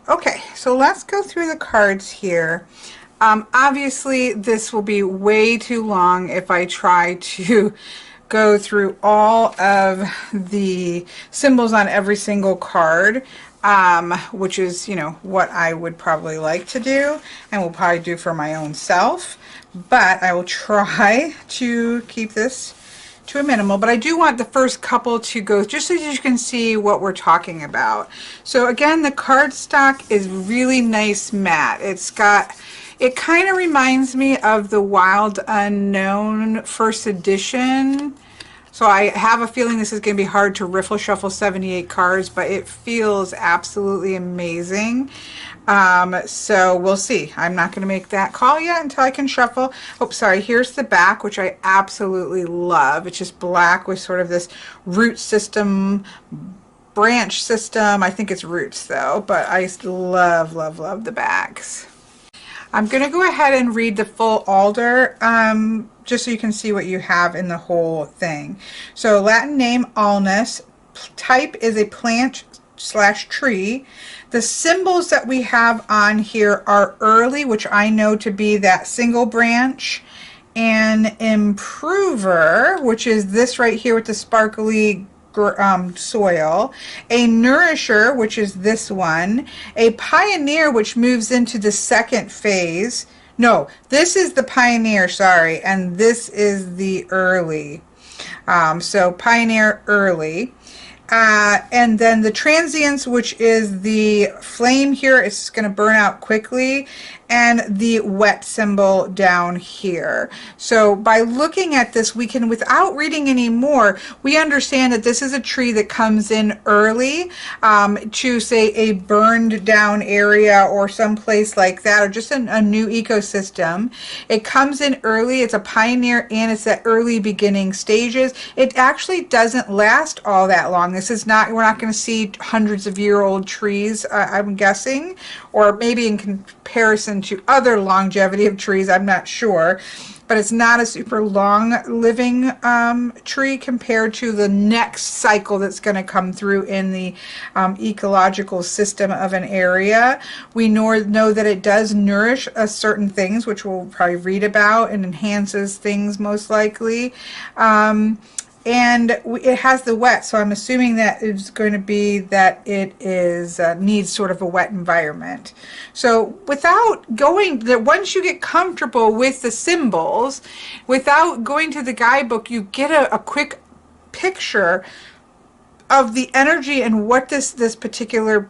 Okay, so let's go through the cards here. Obviously, this will be way too long if I try to go through all of the symbols on every single card, which is, you know, what I would probably like to do and will probably do for my own self. But I will try to keep this to a minimal, but I do want the first couple to go just so you can see what we're talking about. So again, the cardstock is really nice matte. It kind of reminds me of the Wild Unknown first edition. So I have a feeling this is going to be hard to riffle shuffle 78 cards, but it feels absolutely amazing. So we'll see. I'm not going to make that call yet until I can shuffle. Oh, sorry. Here's the back, which I absolutely love. It's just black with sort of this root system, branch system. I think it's roots though, but I love, love, love the backs. I'm going to go ahead and read the full alder, just so you can see what you have in the whole thing. So Latin name Alnus, type is a plant / tree. The symbols that we have on here are early, which I know to be that single branch, and improver, which is this right here with the sparkly soil, a nourisher, which is this one, a pioneer, which moves into the second phase. No, this is the pioneer, sorry, and this is the early. So pioneer, early. And then the transients, which is the flame here, it's going to burn out quickly, and the wet symbol down here. So by looking at this, we can, without reading any more, we understand that this is a tree that comes in early to, say, a burned down area or someplace like that, or just a new ecosystem. It comes in early, it's a pioneer, and it's that early beginning stages. It actually doesn't last all that long. This is not, we're not going to see hundreds of year-old trees, I'm guessing, or maybe in comparison to other longevity of trees, I'm not sure, but it's not a super long living tree compared to the next cycle that's going to come through in the ecological system of an area. We know that it does nourish certain things, which we'll probably read about, and enhances things most likely. And it has the wet, so I'm assuming that it's going to be that it is needs sort of a wet environment. So without going there, once you get comfortable with the symbols, without going to the guidebook, you get a quick picture of the energy and what this particular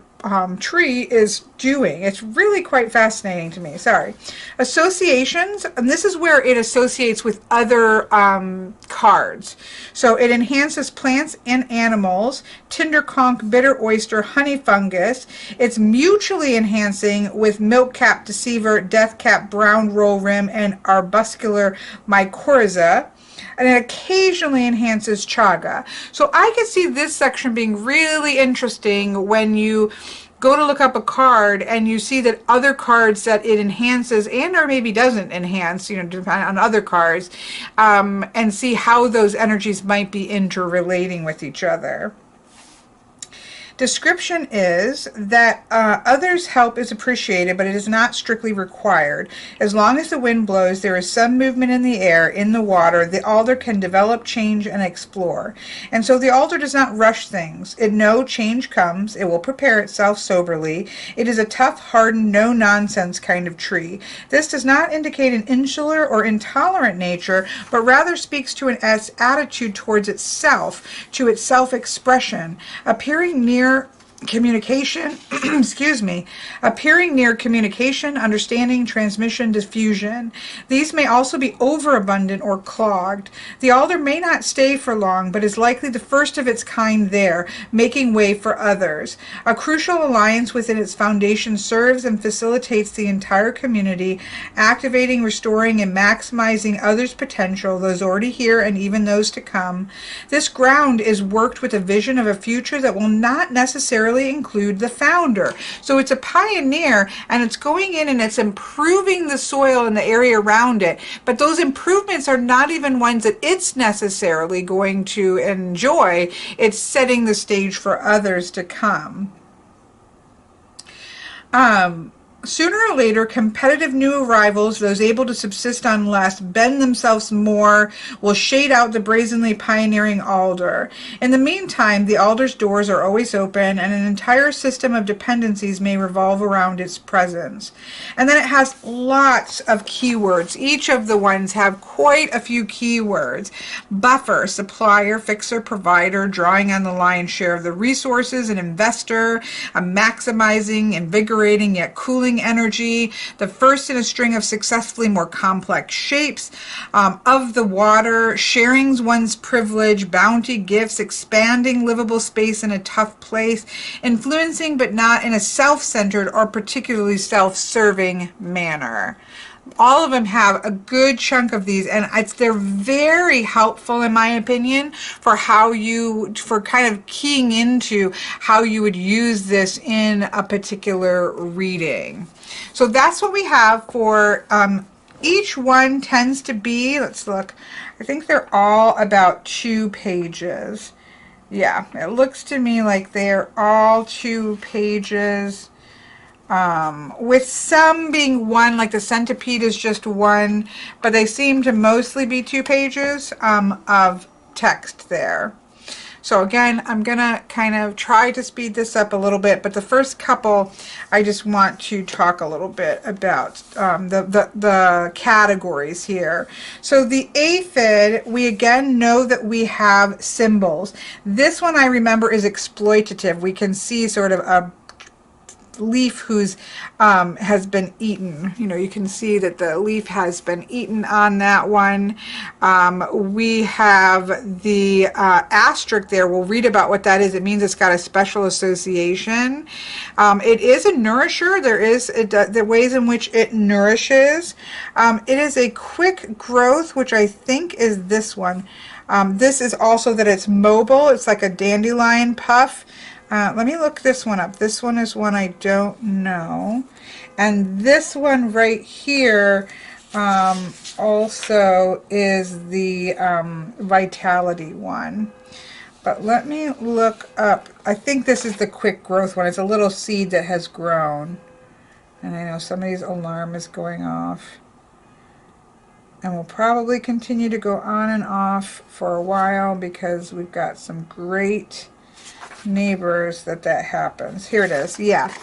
tree is doing. It's really quite fascinating to me. Sorry. Associations, and this is where it associates with other cards. So it enhances plants and animals, tinder conch, bitter oyster, honey fungus. It's mutually enhancing with milk-cap deceiver, death-cap, brown roll rim, and arbuscular mycorrhiza. And it occasionally enhances chaga. So I could see this section being really interesting when you go to look up a card and you see that other cards that it enhances and or maybe doesn't enhance, you know, depending on other cards, and see how those energies might be interrelating with each other. Description is that others' help is appreciated, but it is not strictly required. As long as the wind blows, there is some movement in the air, in the water, the alder can develop, change, and explore. And so the alder does not rush things. It knows change comes. It will prepare itself soberly. It is a tough, hardened, no-nonsense kind of tree. This does not indicate an insular or intolerant nature, but rather speaks to its attitude towards itself, to its self-expression, appearing near communication, appearing near communication, understanding, transmission, diffusion. These may also be overabundant or clogged. The alder may not stay for long, but is likely the first of its kind there, making way for others. A crucial alliance within its foundation serves and facilitates the entire community, activating, restoring, and maximizing others' potential, those already here and even those to come. This ground is worked with a vision of a future that will not necessarily include the founder. So it's a pioneer, and it's going in and it's improving the soil and the area around it, but those improvements are not even ones that it's necessarily going to enjoy. It's setting the stage for others to come. Sooner or later, competitive new arrivals, those able to subsist on less, bend themselves more, will shade out the brazenly pioneering alder. In the meantime, the alder's doors are always open, and an entire system of dependencies may revolve around its presence. And then it has lots of keywords. Each of the ones have quite a few keywords. Buffer, supplier, fixer, provider, drawing on the lion's share of the resources, an investor, a maximizing, invigorating, yet cooling energy, the first in a string of successfully more complex shapes, of the water, sharing one's privilege, bounty, gifts, expanding livable space in a tough place, influencing but not in a self-centered or particularly self-serving manner. All of them have a good chunk of these, and they're very helpful in my opinion for kind of keying into how you would use this in a particular reading. So that's what we have for each one tends to be, let's look, I think they're all about 2 pages. Yeah, it looks to me like they're all 2 pages. With some being 1, like the centipede is just 1, but they seem to mostly be 2 pages of text there. So again, I'm gonna kind of try to speed this up a little bit, but the first couple, I just want to talk a little bit about the categories here. So the aphid, we again know that we have symbols. This one I remember is exploitative. We can see sort of a leaf who's has been eaten. You know, you can see that the leaf has been eaten on that one. We have the asterisk there. We'll read about what that is. It means it's got a special association. It is a nourisher. There is the ways in which it nourishes. It is a quick growth, which I think is this one. This is also that it's mobile. It's like a dandelion puff. Let me look this one up. This one is one I don't know. And this one right here also is the vitality one. But let me look up. I think this is the quick growth one. It's a little seed that has grown. And I know somebody's alarm is going off. And we'll probably continue to go on and off for a while because we've got some great neighbors that happens. Here it is. Yeah,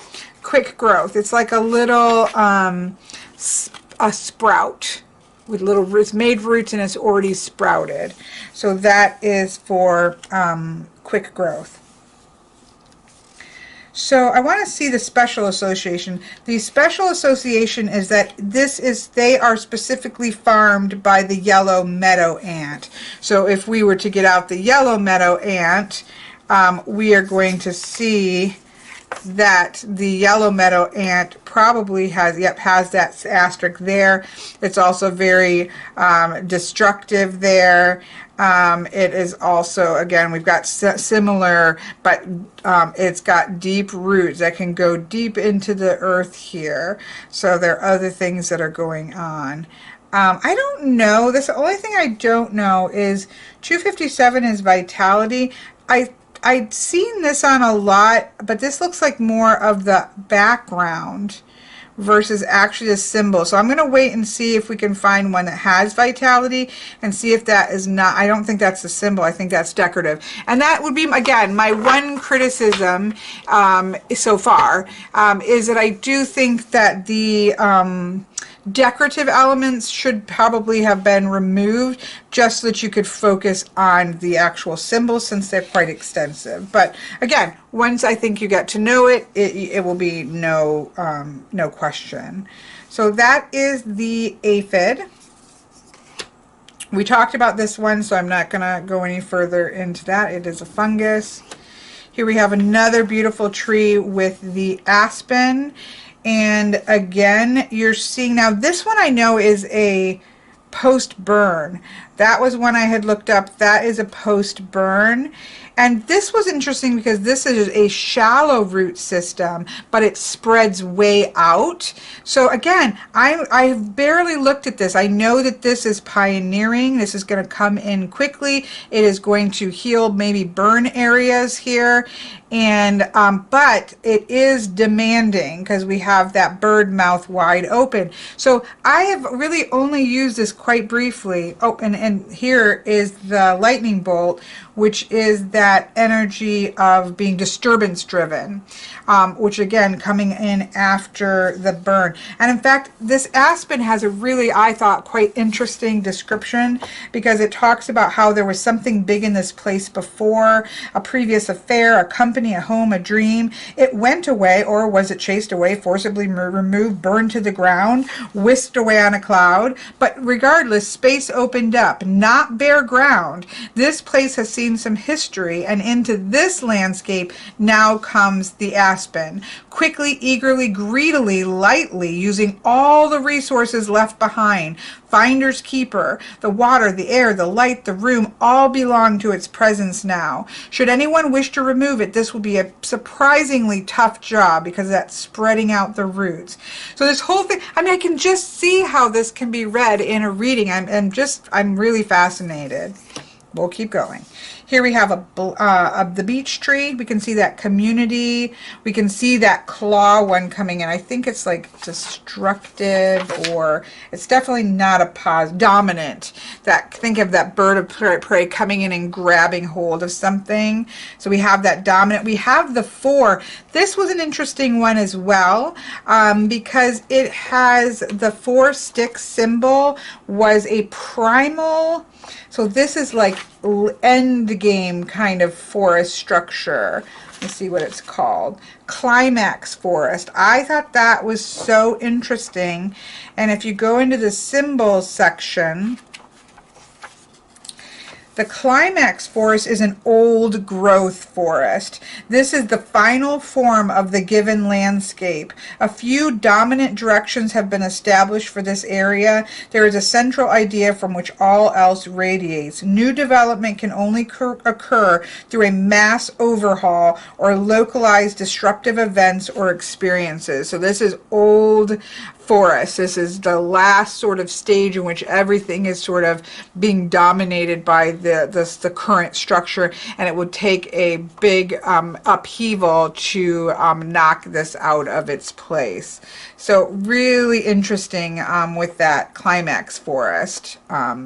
quick growth. It's like a little a sprout with little roots, made roots, and it's already sprouted. So that is for quick growth. So I want to see the special association. The special association is that they are specifically farmed by the yellow meadow ant. So if we were to get out the yellow meadow ant, we are going to see that the yellow meadow ant probably has that asterisk there. It's also very destructive there. It is also, again, we've got similar, but it's got deep roots that can go deep into the earth here. So there are other things that are going on. I don't know. The only thing I don't know is 257 is vitality. I'd seen this on a lot, but this looks like more of the background versus actually a symbol. So I'm going to wait and see if we can find one that has vitality and see if that is not, I don't think that's a symbol. I think that's decorative. And that would be, again, my one criticism so far is that I do think that the decorative elements should probably have been removed just so that you could focus on the actual symbols since they're quite extensive. But again, once I think you get to know it, it will be no question. So that is the aphid. We talked about this one, so I'm not going to go any further into that. It is a fungus. Here we have another beautiful tree with the aspen. And again, you're seeing, now this one I know is a post-burn. That was one I had looked up. That is a post burn. And this was interesting because this is a shallow root system, but it spreads way out. So again, I've barely looked at this. I know that this is pioneering. This is going to come in quickly. It is going to heal maybe burn areas here. And but it is demanding because we have that bird mouth wide open. So I have really only used this quite briefly. Oh, and here is the lightning bolt, which is that energy of being disturbance driven, which again coming in after the burn. And in fact, this aspen has a really, I thought, quite interesting description, because it talks about how there was something big in this place before, a previous affair, a company, a home, a dream. It went away, or was it chased away, forcibly removed, burned to the ground, whisked away on a cloud. But regardless, space opened up, not bare ground. This place has seen some history, and into this landscape now comes the aspen, quickly, eagerly, greedily, lightly, using all the resources left behind. Finders keeper, the water, the air, the light, the room, all belong to its presence now. Should anyone wish to remove it, this will be a surprisingly tough job, because that's spreading out the roots. So this whole thing, I mean, I can just see how this can be read in a reading. I'm really fascinated. We'll keep going. Here we have the beech tree. We can see that community. We can see that claw one coming in. I think it's like destructive, or it's definitely not a dominant. Think of that bird of prey coming in and grabbing hold of something. So we have that dominant. We have the 4. This was an interesting one as well, because it has the 4 stick symbol was a primal. So this is like end game kind of forest structure. Let's see what it's called. Climax Forest. I thought that was so interesting. And if you go into the symbols section, the Climax Forest is an old growth forest. This is the final form of the given landscape. A few dominant directions have been established for this area. There is a central idea from which all else radiates. New development can only occur through a mass overhaul or localized disruptive events or experiences. So this is old forest. This is the last sort of stage in which everything is sort of being dominated by the current structure, and it would take a big upheaval to knock this out of its place. So really interesting with that Climax Forest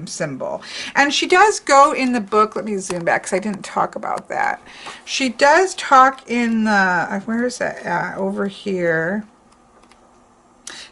symbol. And she does go in the book, let me zoom back because I didn't talk about that. She does talk in the, where is that, over here,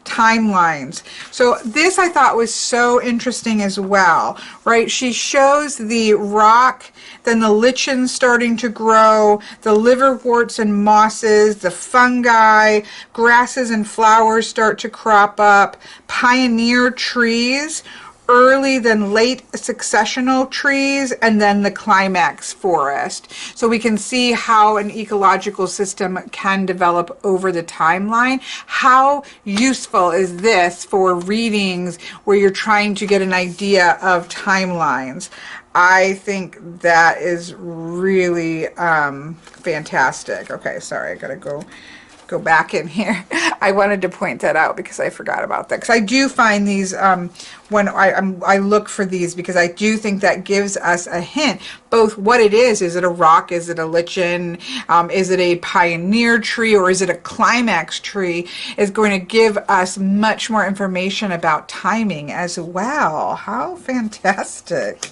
timelines. So this I thought was so interesting as well, right? She shows the rock, then the lichen starting to grow, the liverworts and mosses, the fungi, grasses and flowers start to crop up, pioneer trees, early then late successional trees, and then the climax forest. So we can see how an ecological system can develop over the timeline. How useful is this for readings where you're trying to get an idea of timelines? I think that is really fantastic. Okay, sorry, I gotta go back in here. I wanted to point that out because I forgot about that. Because I do find these, when I look for these, because I do think that gives us a hint, both what it is it a rock, is it a lichen, is it a pioneer tree, or is it a climax tree, is going to give us much more information about timing as well. How fantastic.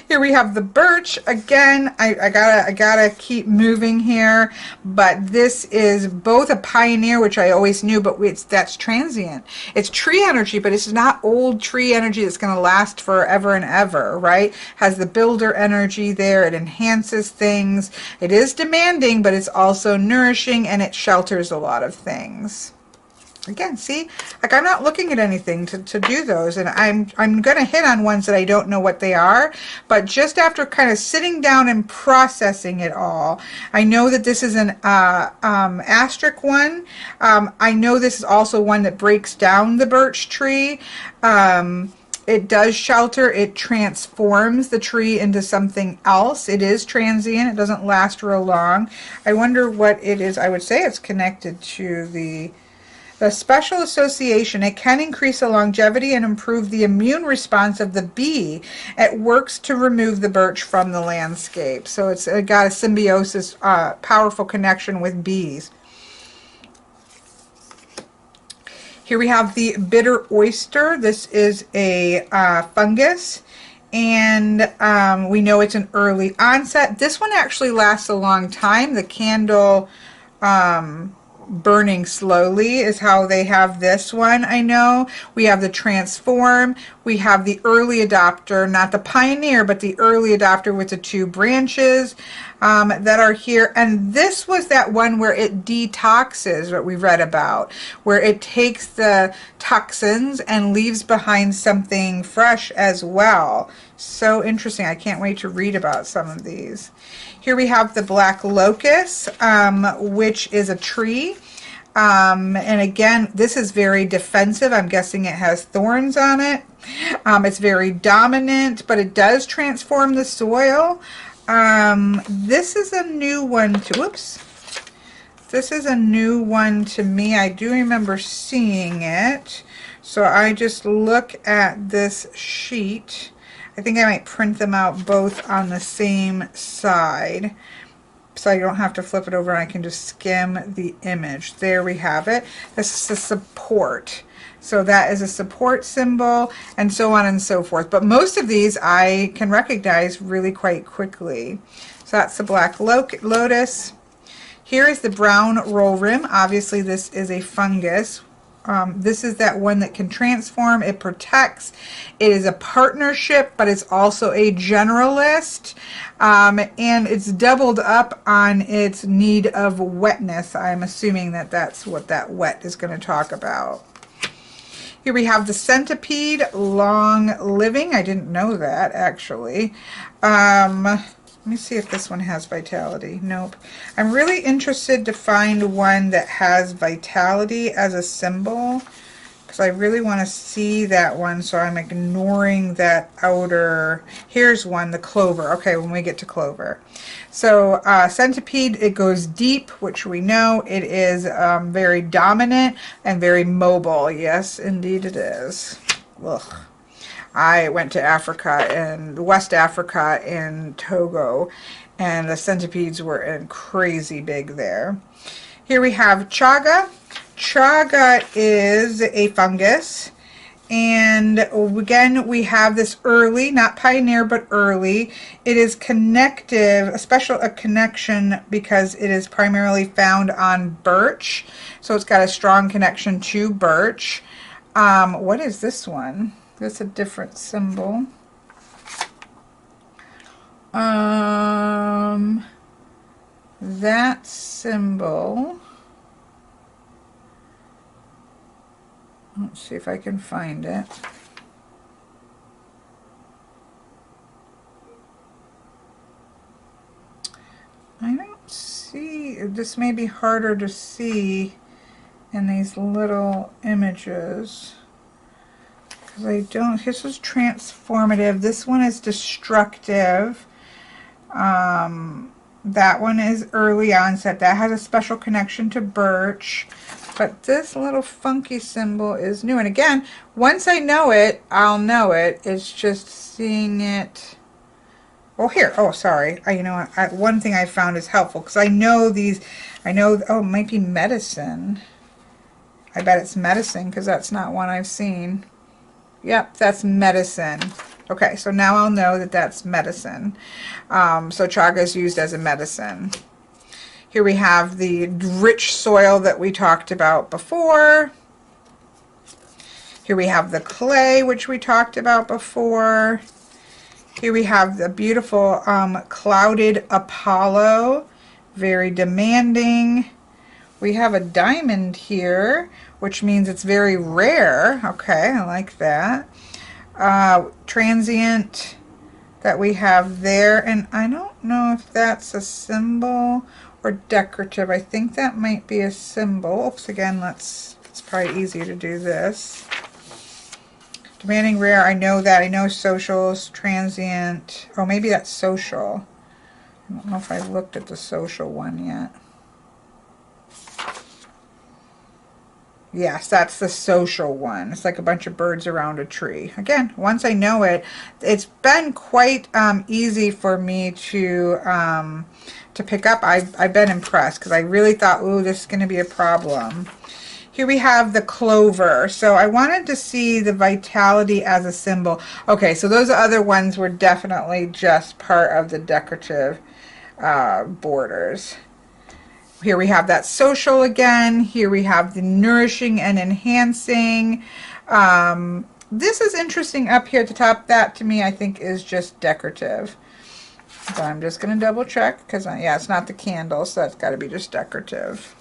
Here we have the birch. Again, I gotta keep moving here, but this is both a pioneer, which I always knew, but that's transient. It's tree energy, but it's not old tree energy that's going to last forever and ever, right? Has the builder energy there. It enhances things. It is demanding, but it's also nourishing, and it shelters a lot of things. Again, see, like I'm not looking at anything to do those, and I'm going to hit on ones that I don't know what they are, but just after kind of sitting down and processing it all, I know that this is an asterisk one. I know this is also one that breaks down the birch tree. it does shelter. It transforms the tree into something else. It is transient. It doesn't last real long. I wonder what it is. I would say it's connected to the special association. It can increase the longevity and improve the immune response of the bee. It works to remove the birch from the landscape. So it's got a symbiosis, powerful connection with bees. Here we have the bitter oyster. This is a fungus, and we know it's an early onset. This one actually lasts a long time. The candle burning slowly is how they have this one. I know we have the transform, we have the early adopter, not the pioneer, but the early adopter with the 2 branches that are here. And this was that one where it detoxes, what we read about, where it takes the toxins and leaves behind something fresh as well. So interesting. I can't wait to read about some of these. Here we have the black locus, which is a tree. And again, this is very defensive. I'm guessing it has thorns on it. It's very dominant, but it does transform the soil. This is a new one to, whoops. This is a new one to me. I do remember seeing it. So I just look at this sheet. I think I might print them out both on the same side, so I don't have to flip it over and I can just skim the image. There we have it. This is a support. So that is a support symbol, and so on and so forth. But most of these I can recognize really quite quickly. So that's the black lotus. Here is the brown roll rim. Obviously this is a fungus. This is that one that can transform. It protects. It is a partnership, but it's also a generalist. And it's doubled up on its need of wetness. I'm assuming that that's what that wet is going to talk about. Here we have the centipede, long living. I didn't know that, actually. Let me see if this one has vitality. Nope. I'm really interested to find one that has vitality as a symbol, because I really want to see that one, so I'm ignoring that outer. Here's one, the clover. Okay, when we get to clover. So centipede, it goes deep, which we know. It is very dominant and very mobile. Yes, indeed it is. Ugh. I went to Africa, and West Africa in Togo, and the centipedes were crazy big there. Here we have chaga. Chaga is a fungus, and again we have this early, not pioneer but early. It is connective, a connection because it is primarily found on birch, so it's got a strong connection to birch. What is this one? That's a different symbol. That symbol, let's see if I can find it. I don't see, this may be harder to see in these little images. I don't, this is transformative. This one is destructive. That one is early onset. That has a special connection to birch. But this little funky symbol is new. And again, once I know it, I'll know it. It's just seeing it. Well, here. Oh, sorry. You know, one thing I found is helpful because I know these. I know. Oh, it might be medicine. I bet it's medicine because that's not one I've seen. Yep, that's medicine. Okay, so now I'll know that that's medicine. So chaga is used as a medicine. Here we have the rich soil that we talked about before. Here we have the clay, which we talked about before. Here we have the beautiful clouded Apollo, very demanding. We have a diamond here, which means it's very rare. Okay, I like that. Transient that we have there, and I don't know if that's a symbol or decorative. I think that might be a symbol. Oops, again, it's probably easier to do this. Demanding rare, I know that. I know socials, transient. Oh, maybe that's social. I don't know if I looked at the social one yet. Yes, that's the social one. It's like a bunch of birds around a tree. Again, once I know it, it's been quite easy for me to pick up. I've been impressed because I really thought, ooh, this is going to be a problem. Here we have the clover. So I wanted to see the vitality as a symbol. Okay, so those other ones were definitely just part of the decorative borders. Here we have that social again. Here we have the nourishing and enhancing. This is interesting up here at the top. That to me I think is just decorative. So I'm just going to double check because yeah, it's not the candle, so that's got to be just decorative.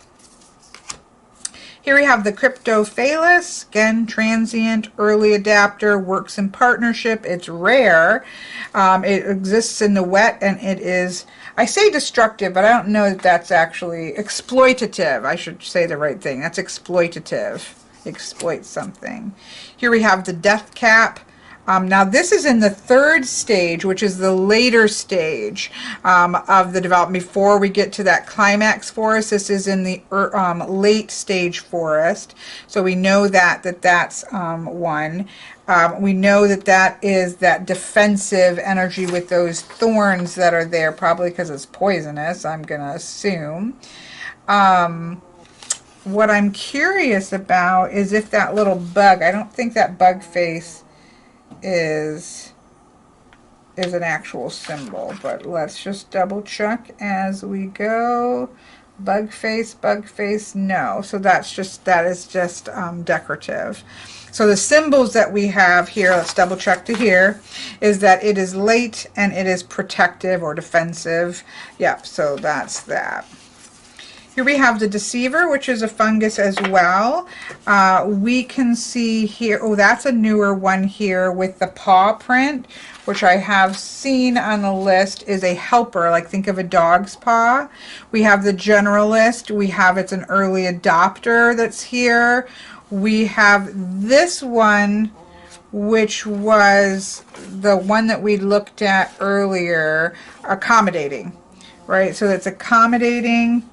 Here we have the Cryptophallus, again, transient, early adapter, works in partnership. It's rare. It exists in the wet, and it is, I say destructive, but I don't know that that's actually exploitative. I should say the right thing. That's exploitative. Exploit something. Here we have the Death Cap. Now this is in the third stage, which is the later stage of the development before we get to that Climax Forest. This is in the late stage forest. So we know that's one. We know that is that defensive energy with those thorns that are there, probably because it's poisonous, I'm going to assume. What I'm curious about is if that little bug, I don't think that bug face is an actual symbol, but let's just double check as we go. Bug face, no. So that is just decorative. So the symbols that we have here, let's double check to here, is that it is late and it is protective or defensive. Yep, so that's that. Here we have the Deceiver, which is a fungus as well. We can see here, oh, that's a newer one here with the paw print, which I have seen on the list is a helper, like think of a dog's paw. We have the Generalist. We have it's an early adopter that's here. We have this one, which was the one that we looked at earlier, accommodating, right? So it's accommodating.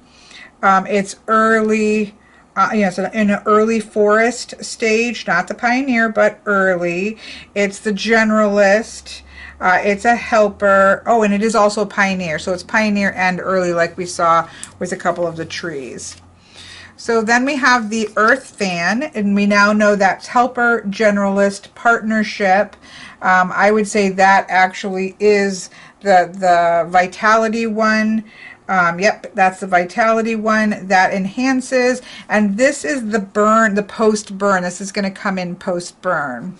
It's early, yes, in an early forest stage, not the pioneer, but early. It's the generalist. It's a helper. Oh, and it is also a pioneer. So it's pioneer and early, like we saw with a couple of the trees. So then we have the Earth Fan, and we now know that's helper, generalist, partnership. I would say that actually is the vitality one. Yep, that's the vitality one that enhances, and this is the burn, the post burn. This is going to come in post burn.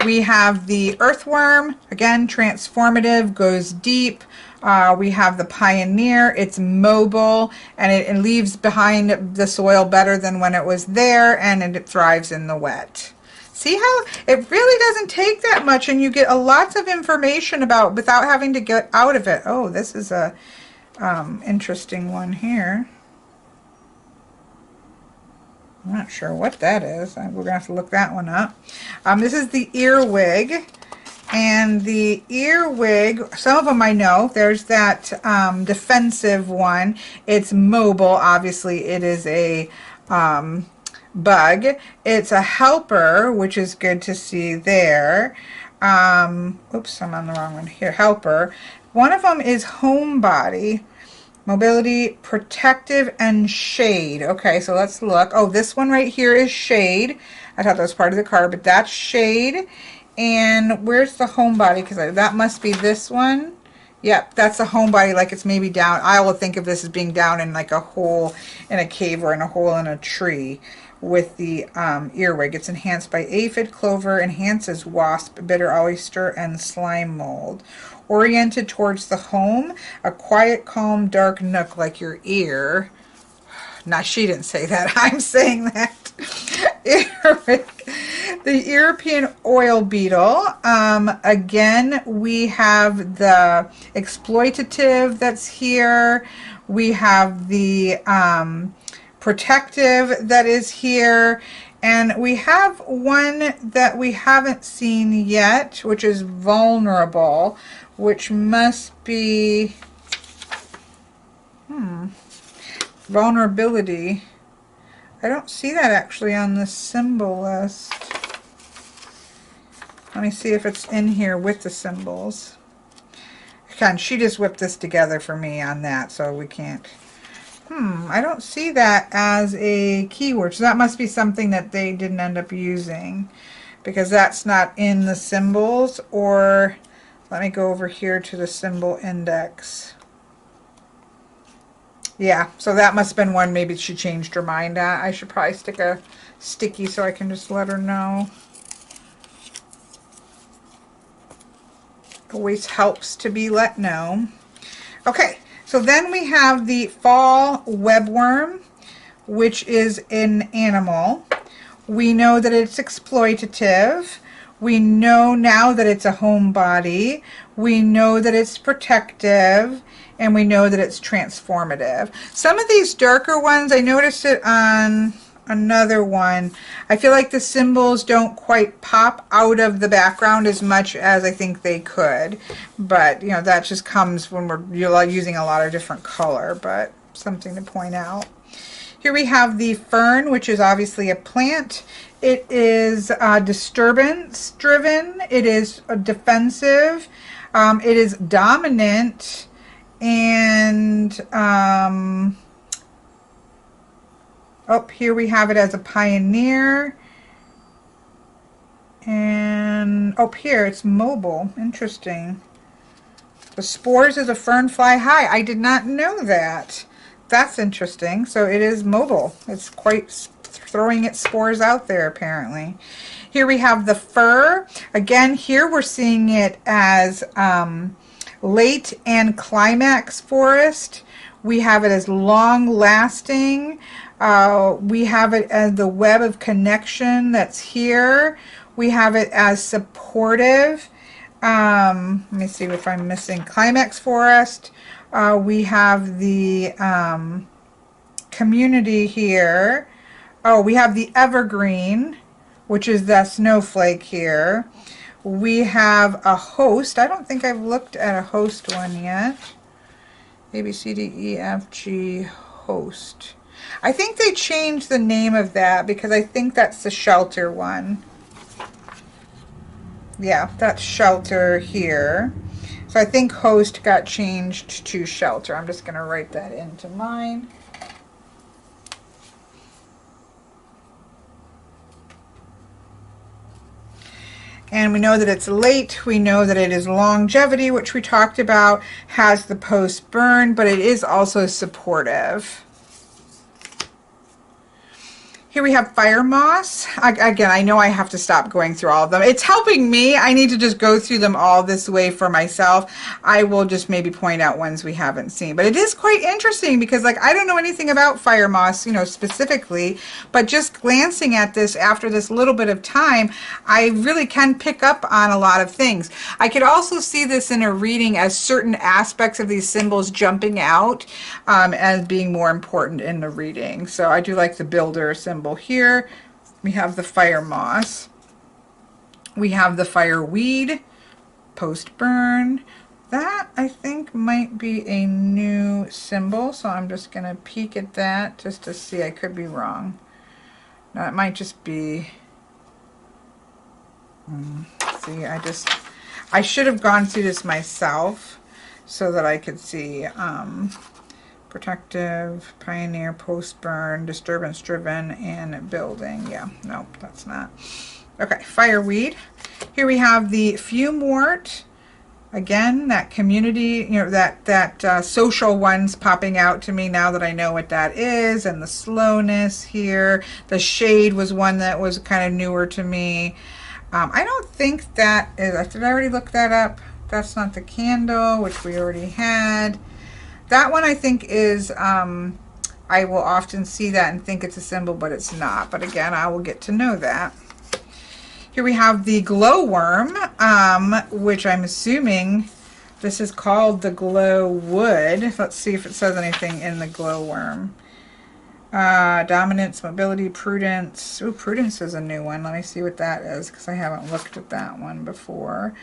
We have the earthworm, again transformative, goes deep. We have the pioneer, it's mobile, and it leaves behind the soil better than when it was there, and it thrives in the wet. See how it really doesn't take that much, and you get lots of information about without having to get out of it. Oh, this is a interesting one here. I'm not sure what that is. We're going to have to look that one up. This is the earwig. And the earwig, some of them I know. There's that defensive one. It's mobile. Obviously, it is a bug. It's a helper, which is good to see there. Oops, I'm on the wrong one here. Helper. One of them is homebody, mobility, protective, and shade. Okay, so let's look. Oh, this one right here is shade. I thought that was part of the card, but that's shade. And where's the homebody? Because that must be this one. Yep, that's the homebody, like it's maybe down. I will think of this as being down in like a hole in a cave or in a hole in a tree. With the earwig, it's enhanced by aphid, clover, enhances wasp, bitter oyster, and slime mold. Oriented towards the home, a quiet, calm, dark nook like your ear. Now, she didn't say that. I'm saying that. Earwig. The European oil beetle. Again, we have the exploitative that's here. We have the protective that is here, And we have one that we haven't seen yet, which is vulnerable, which must be vulnerability. I don't see that actually on the symbol list. Let me see if it's in here with the symbols. Again, she just whipped this together for me on that, so we can't. I don't see that as a keyword, so that must be something that they didn't end up using, because that's not in the symbols. Or let me go over here to the symbol index. Yeah, so that must have been one maybe she changed her mind at. I should probably stick a sticky so I can just let her know. Always helps to be let know. Okay, so then we have the fall webworm, which is an animal. We know that it's exploitative. We know now that it's a homebody. We know that it's protective. And we know that it's transformative. Some of these darker ones, I noticed it on another one. I feel like the symbols don't quite pop out of the background as much as I think they could. But, you know, that just comes when you're using a lot of different color, but something to point out. Here we have the fern, which is obviously a plant. It is disturbance driven. It is defensive. It is dominant. And here we have it as a pioneer. And here it's mobile. Interesting. The spores of the fern fly high. I did not know that. That's interesting. So it is mobile. It's quite throwing its spores out there apparently. Here we have the fir. Again, here we're seeing it as late and climax forest. We have it as long lasting. We have it as the web of connection that's here. We have it as supportive. Let me see if I'm missing climax forest. We have the community here. Oh, we have the evergreen, which is the snowflake here. We have a host. I don't think I've looked at a host one yet. A, B, C, D, E, F, G, host. I think they changed the name of that because I think that's the shelter one. Yeah, that's shelter here. So I think host got changed to shelter. I'm just going to write that into mine. And we know that it's late. We know that it is longevity, which we talked about, has the post burn, but it is also supportive. Here we have fire moss. Again, I know I have to stop going through all of them. It's helping me. I need to just go through them all this way for myself. I will just maybe point out ones we haven't seen. But it is quite interesting because, like, I don't know anything about fire moss, you know, specifically. But just glancing at this after this little bit of time, I really can pick up on a lot of things. I could also see this in a reading as certain aspects of these symbols jumping out as being more important in the reading. So I do like the builder symbol. Here we have the fire moss, we have the fireweed, post burn. That I think might be a new symbol, so I'm just gonna peek at that just to see. I could be wrong. No, it might just be see, I should have gone through this myself so that I could see protective, pioneer, post-burn, disturbance-driven, and building. Yeah, no, that's not. Okay, fireweed. Here we have the fumewort. Again, that community, you know, that social one's popping out to me now that I know what that is, and the slowness here. The shade was one that was kind of newer to me. I don't think that is, did I already look that up? That's not the candle, which we already had. That one I think is, I will often see that and think it's a symbol, but it's not. But again, I will get to know that. Here we have the glowworm, which I'm assuming this is called the glowwood. Let's see if it says anything in the glowworm. Dominance, mobility, prudence. Ooh, prudence is a new one. Let me see what that is because I haven't looked at that one before.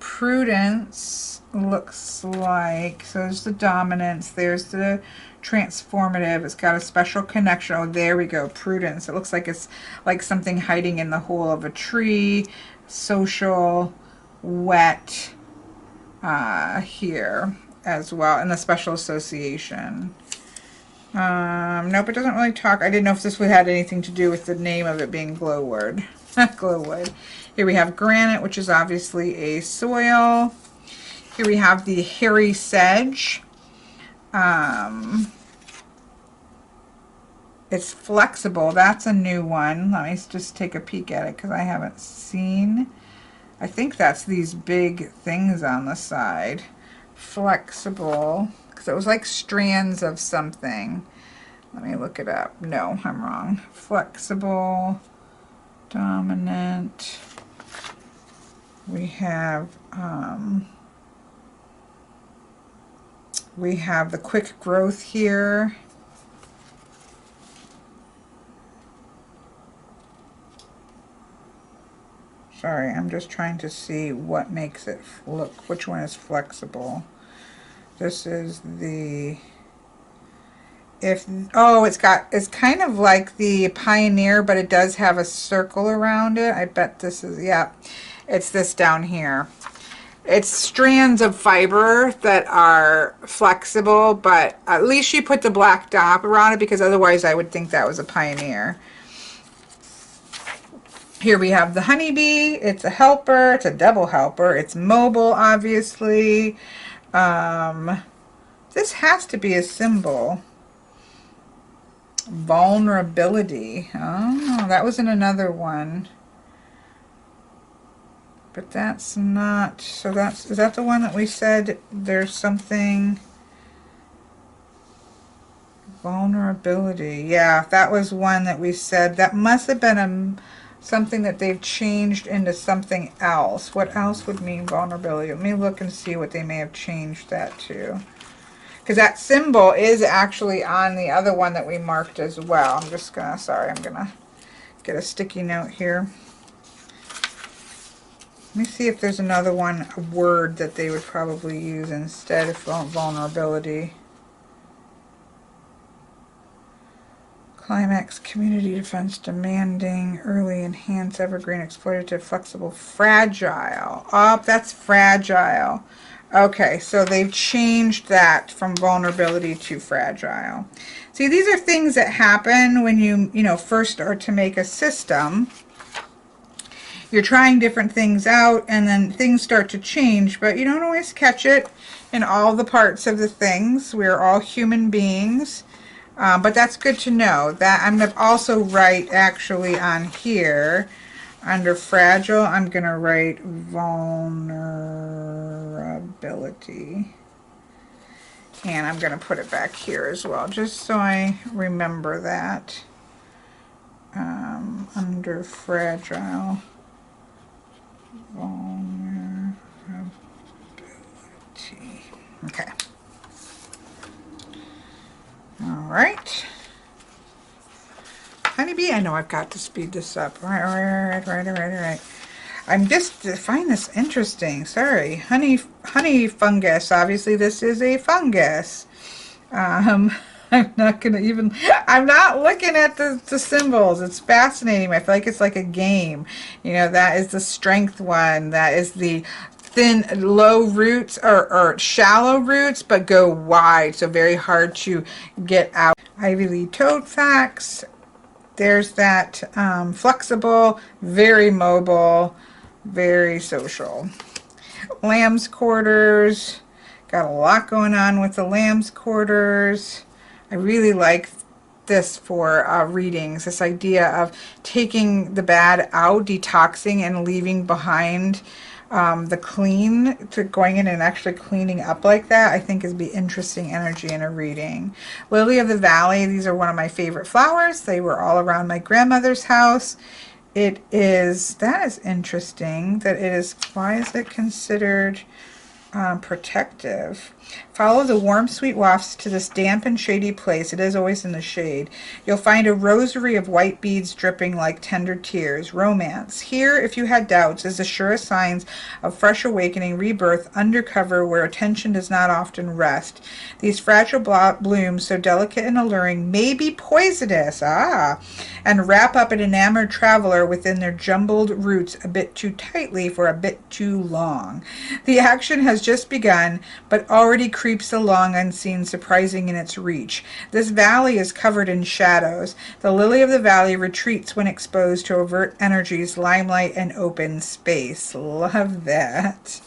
Prudence looks like, so there's the dominance, there's the transformative, it's got a special connection. Oh, there we go, prudence. It looks like it's like something hiding in the hole of a tree. Social, wet, here as well, and the special association. Nope, it doesn't really talk. I didn't know if this had anything to do with the name of it being Glowwood. Glowwood. Here we have granite, which is obviously a soil. Here we have the hairy sedge. It's flexible. That's a new one. Let me just take a peek at it because I haven't seen. I think that's these big things on the side. Flexible. Because it was like strands of something. Let me look it up. No, I'm wrong. Flexible, dominant. We have the quick growth here. Sorry, I'm just trying to see what makes it look, which one is flexible. This is the, it's kind of like the Pioneer, but it does have a circle around it. I bet this is, yeah, it's this down here. It's strands of fiber that are flexible, but at least she put the black dot around it because otherwise I would think that was a Pioneer. Here we have the Honeybee. It's a helper. It's a double helper. It's mobile, obviously. This has to be a symbol. Vulnerability. Oh, that was in another one. But that's not, so is that the one that we said there's something? Vulnerability. Yeah, that was one that we said. That must have been something that they've changed into something else. What else would mean vulnerability? Let me look and see what they may have changed that to. Because that symbol is actually on the other one that we marked as well. I'm just gonna, sorry, I'm gonna get a sticky note here. Let me see if there's another one, a word that they would probably use instead of vulnerability. Climax community defense demanding, early, enhance, evergreen, exploitative, flexible, fragile. Oh, that's fragile. Okay, so they've changed that from vulnerability to fragile. See, these are things that happen when you first start to make a system. You're trying different things out and then things start to change, but you don't always catch it in all the parts of the things. We're all human beings. But that's good to know. That I'm going to also write actually on here under fragile, I'm going to write vulnerability. And I'm going to put it back here as well, just so I remember that. Under fragile, vulnerability. Okay. All right. Honeybee, I know I've got to speed this up. All right. I'm just, find this interesting. Sorry. Honey fungus. Obviously, this is a fungus. I'm not going to even, I'm not looking at the symbols. It's fascinating. I feel like it's like a game. That is the strength one. That is the thin, low roots or shallow roots, but go wide. So very hard to get out. Ivy leaf toadfax. There's that flexible, very mobile, very social. Lamb's quarters. Got a lot going on with the lamb's quarters. I really like this for readings, this idea of taking the bad out, detoxing, and leaving behind the clean, to going in and actually cleaning up like that. I think is be interesting energy in a reading. Lily of the Valley, these are one of my favorite flowers. They were all around my grandmother's house. That is interesting that it is, why is it considered protective? Follow the warm, sweet wafts to this damp and shady place. It is always in the shade. You'll find a rosary of white beads dripping like tender tears. Romance. Here, if you had doubts, is the surest signs of fresh awakening, rebirth, undercover where attention does not often rest. These fragile blooms, so delicate and alluring, may be poisonous, and wrap up an enamored traveler within their jumbled roots a bit too tightly for a bit too long. The action has just begun, but already creeps along unseen, surprising in its reach. This valley is covered in shadows. The lily of the valley retreats when exposed to overt energies, limelight, and open space. Love that.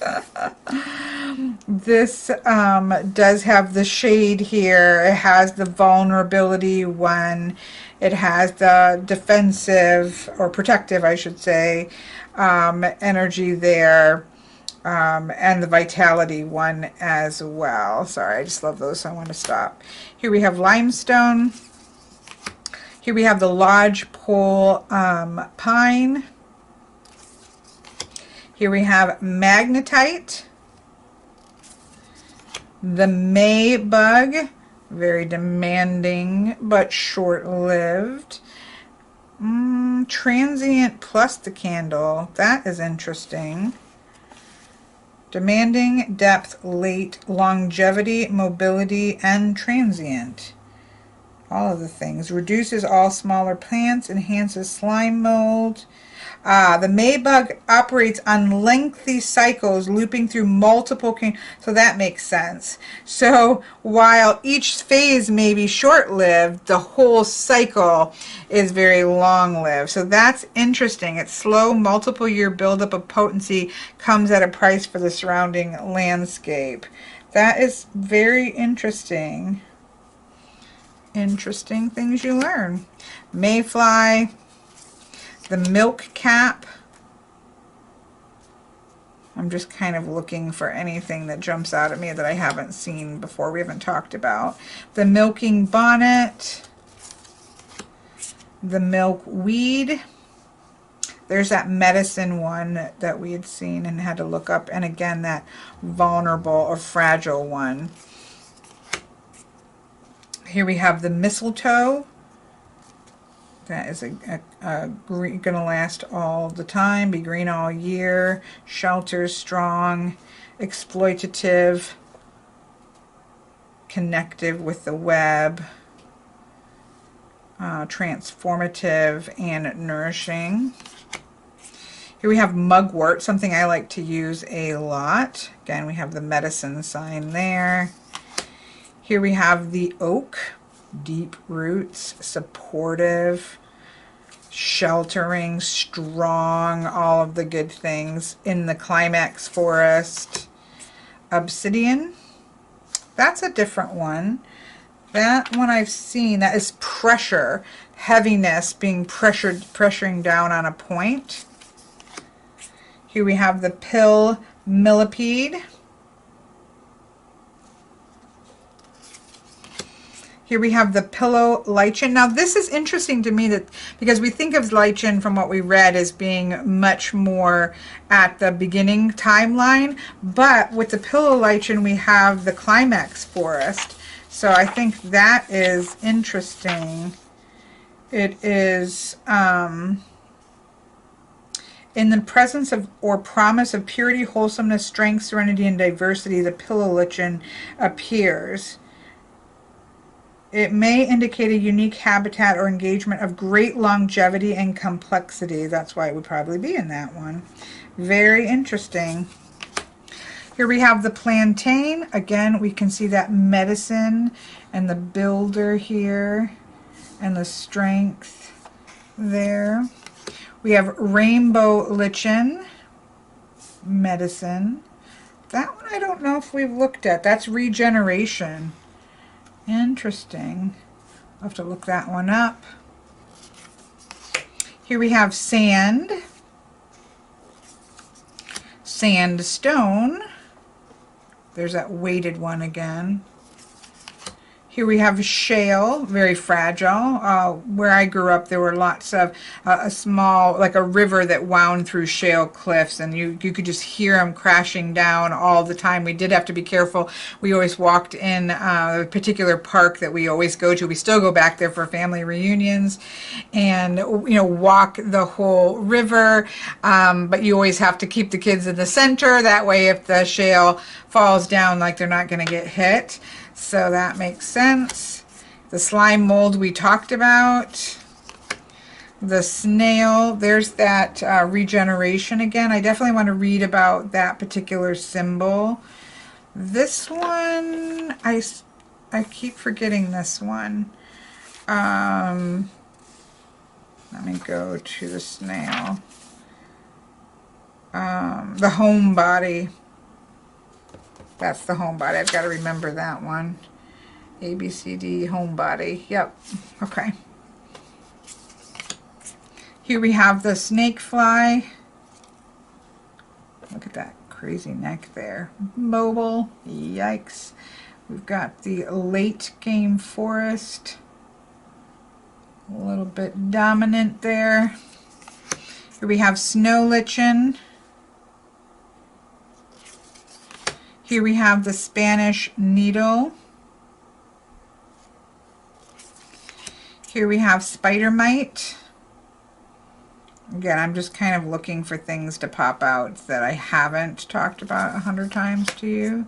This does have the shade here. It has the vulnerability one. It has the defensive, or protective, I should say, energy there. And the vitality one as well. Sorry, I just love those, so I want to stop. Here we have limestone. Here we have the lodgepole pine. Here we have magnetite. The May bug, very demanding but short-lived. Transient plus the candle, that is interesting. Demanding, depth, late, longevity, mobility, and transient. All of the things. Reduces all smaller plants, enhances slime mold. The Maybug operates on lengthy cycles, looping through multiple, so that makes sense. So while each phase may be short-lived, the whole cycle is very long-lived. So that's interesting. It's slow, multiple-year buildup of potency comes at a price for the surrounding landscape. That is very interesting. Interesting things you learn. Mayfly. The milk cap. I'm just kind of looking for anything that jumps out at me that I haven't seen before, we haven't talked about. The milking bonnet. The milkweed. There's that medicine one that we had seen and had to look up. And again, that vulnerable or fragile one. Here we have the mistletoe. That is going to last all the time, be green all year, shelters, strong, exploitative, connective with the web, transformative, and nourishing. Here we have mugwort, something I like to use a lot. Again, we have the medicine sign there. Here we have the oak. Deep roots, supportive, sheltering, strong, all of the good things. In the Climax Forest. Obsidian. That's a different one. That one I've seen. That is pressure. Heaviness being pressuring down on a point. Here we have the pill millipede. Here we have the pillow lichen. Now this is interesting to me that because we think of lichen from what we read as being much more at the beginning timeline, but with the pillow lichen we have the Climax Forest. So I think that is interesting. It is in the presence of or promise of purity, wholesomeness, strength, serenity, and diversity, the pillow lichen appears. It may indicate a unique habitat or engagement of great longevity and complexity. That's why it would probably be in that one. Very interesting. Here we have the plantain. Again, we can see that medicine and the builder here and the strength there. We have rainbow lichen, medicine. That one I don't know if we've looked at. That's regeneration. Interesting. I'll have to look that one up. Here we have sand, sandstone. There's that weighted one again. Here we have shale, very fragile. Where I grew up, there were lots of a small, like a river that wound through shale cliffs, and you could just hear them crashing down all the time. We did have to be careful. We always walked in a particular park that we always go to. We still go back there for family reunions, and walk the whole river. But you always have to keep the kids in the center. That way, if the shale falls down, like they're not going to get hit. So that makes sense. The slime mold we talked about. The snail, there's that regeneration again. I definitely want to read about that particular symbol. This one, I keep forgetting this one. Let me go to the snail. The home body. That's the home body. I've got to remember that one. A, B, C, D, home body. Yep. Okay. Here we have the snake fly. Look at that crazy neck there. Mobile. Yikes. We've got the late game forest. A little bit dominant there. Here we have snow lichen. Here we have the Spanish needle. Here we have spider mite. Again, I'm just kind of looking for things to pop out that I haven't talked about 100 times to you.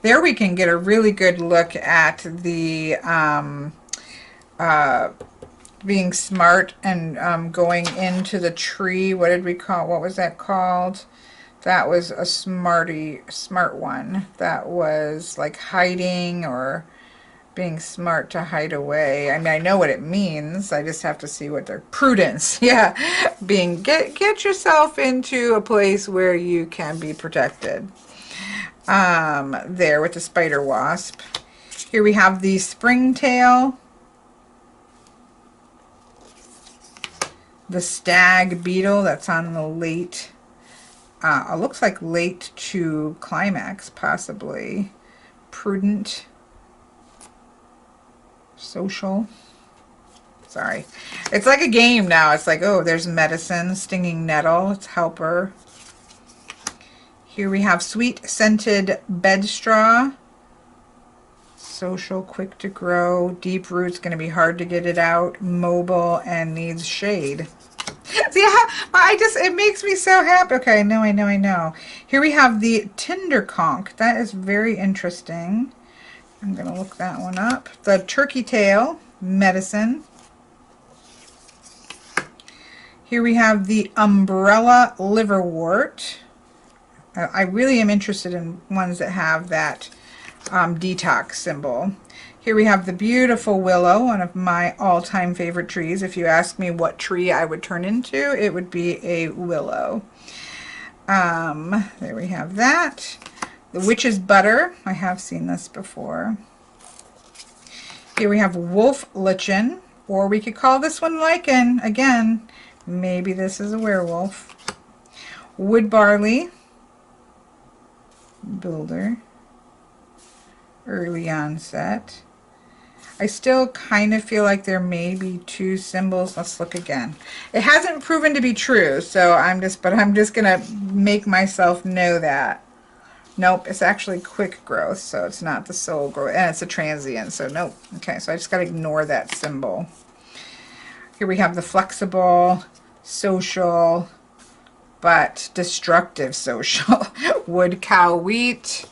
There we can get a really good look at the being smart and going into the tree. What was that called? That was a smart one. That was like hiding or being smart to hide away. I mean, I know what it means. I just have to see what their prudence. Yeah, get yourself into a place where you can be protected. There with the spider wasp. Here we have the springtail, the stag beetle. That's on the late. It looks like late to climax, possibly. Prudent. Social. Sorry. It's like a game now. It's like, oh, there's medicine. Stinging nettle. It's helper. Here we have sweet scented bedstraw. Social, quick to grow. Deep roots, going to be hard to get it out. Mobile and needs shade. See, it makes me so happy. Okay, I know. Here we have the tinder conch. That is very interesting. I'm going to look that one up. The turkey tail, medicine. Here we have the umbrella liverwort. I really am interested in ones that have that detox symbol. Here we have the beautiful willow, one of my all-time favorite trees. If you ask me what tree I would turn into, it would be a willow. There we have that. The witch's butter. I have seen this before. Here we have wolf lichen, or we could call this one lichen. Again, maybe this is a werewolf. Wood barley. Builder. Early onset. I still kind of feel like there may be two symbols. Let's look again. It hasn't proven to be true, so I'm just gonna make myself know that. Nope, it's actually quick growth, so it's not the soul growth, and it's a transient, so nope. Okay, so I just gotta ignore that symbol. Here we have the flexible, social, but destructive social. Wood cow wheat.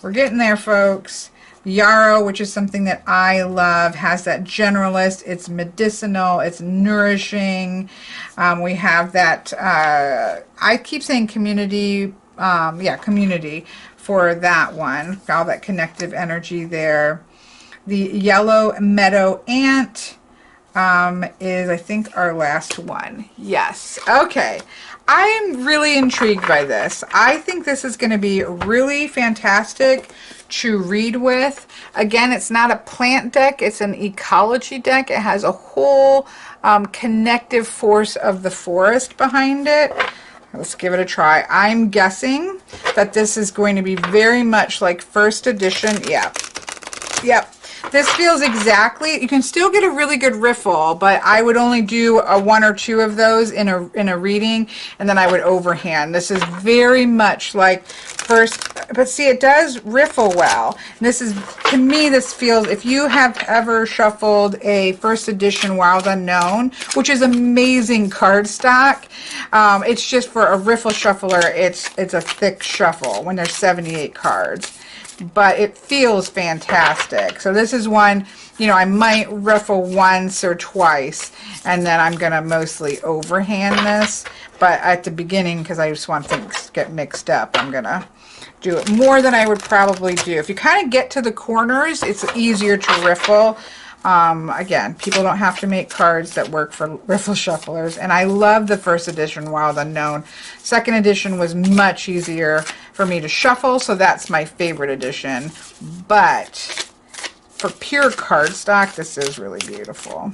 We're getting there, folks. Yarrow, which is something that I love, has that generalist. It's medicinal. It's nourishing. We have that, I keep saying community, community for that one. All that connective energy there. The Yellow Meadow Ant is, I think, our last one. Yes. Okay. I am really intrigued by this. I think this is going to be really fantastic to read with. Again, it's not a plant deck, it's an ecology deck. It has a whole connective force of the forest behind it. Let's give it a try. I'm guessing that this is going to be very much like first edition. Yep. This feels exactly, you can still get a really good riffle, but I would only do one or two of those in a reading, and then I would overhand. This is very much like first, but see, it does riffle well. And this is, to me, this feels, if you have ever shuffled a first edition Wild Unknown, which is amazing cardstock, it's just for a riffle shuffler, it's a thick shuffle when there's 78 cards. But it feels fantastic. So this is one, you know, I might riffle once or twice, and then I'm going to mostly overhand this. But at the beginning, because I just want things to get mixed up, I'm going to do it more than I would probably do. If you kind of get to the corners, it's easier to riffle. Again, people don't have to make cards that work for riffle shufflers. And I love the first edition Wild Unknown. Second edition was much easier for me to shuffle, so that's my favorite edition. But for pure cardstock, this is really beautiful.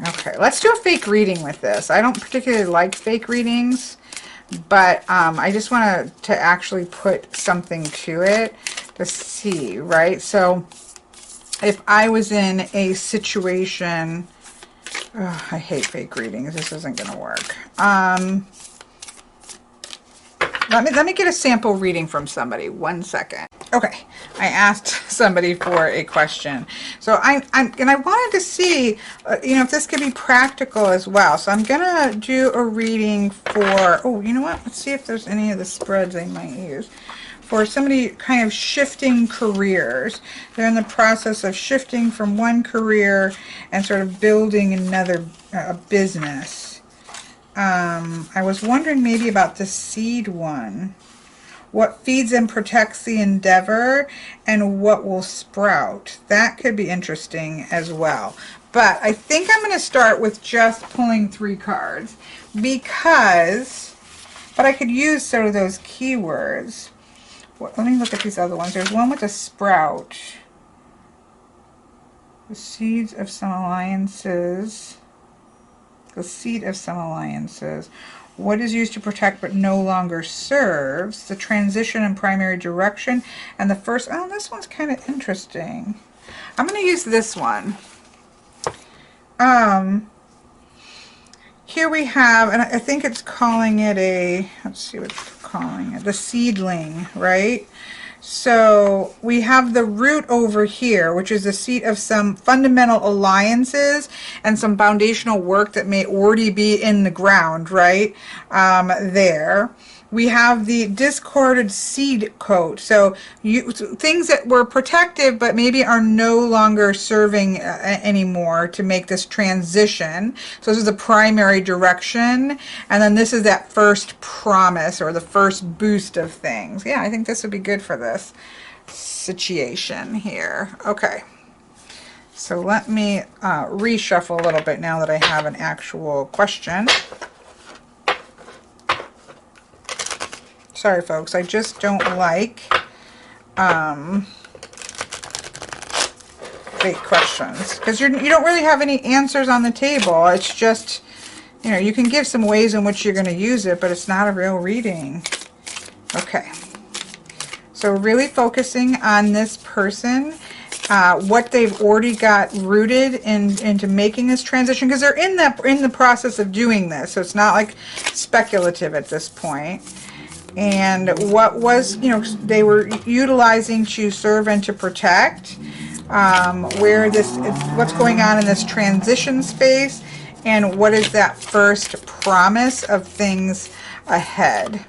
Okay, let's do a fake reading with this. I don't particularly like fake readings, but I just want to actually put something to it to see, right? So if I was in a situation, oh, I hate fake readings. This isn't going to work. Let me get a sample reading from somebody. 1 second. Okay, I asked somebody for a question. So I wanted to see, you know, if this could be practical as well. So I'm gonna do a reading for. Oh, you know what? Let's see if there's any of the spreads I might use for somebody kind of shifting careers. They're in the process of shifting from one career and sort of building another business. I was wondering maybe about the seed one. What feeds and protects the endeavor, and what will sprout. That could be interesting as well. But I think I'm going to start with just pulling 3 cards because, but I could use sort of those keywords. Let me look at these other ones. There's one with a sprout. The seeds of some alliances. The seed of some alliances. What is used to protect but no longer serves? The transition and primary direction. And the first, oh, this one's kind of interesting. I'm going to use this one. Here we have, and I think it's calling it a, let's see what it's calling it, the seedling, right? So we have the root over here, which is the seat of some fundamental alliances and some foundational work that may already be in the ground, right? There. We have the discarded seed coat. So things that were protective but maybe are no longer serving anymore to make this transition. So this is the primary direction. And then this is that first promise or the first boost of things. Yeah, I think this would be good for this situation here. Okay. So let me reshuffle a little bit now that I have an actual question. Sorry, folks, I just don't like fake questions because you don't really have any answers on the table. It's just, you know, you can give some ways in which you're going to use it, but it's not a real reading. Okay, so really focusing on this person, what they've already got rooted into making this transition, because they're in the process of doing this, so it's not like speculative at this point. And what was, you know, they were utilizing to serve and to protect, where this, what's going on in this transition space, and what is that first promise of things ahead.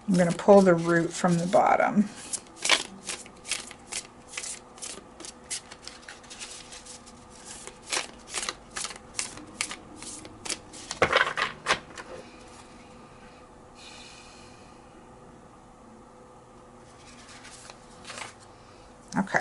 I'm going to pull the root from the bottom. Okay,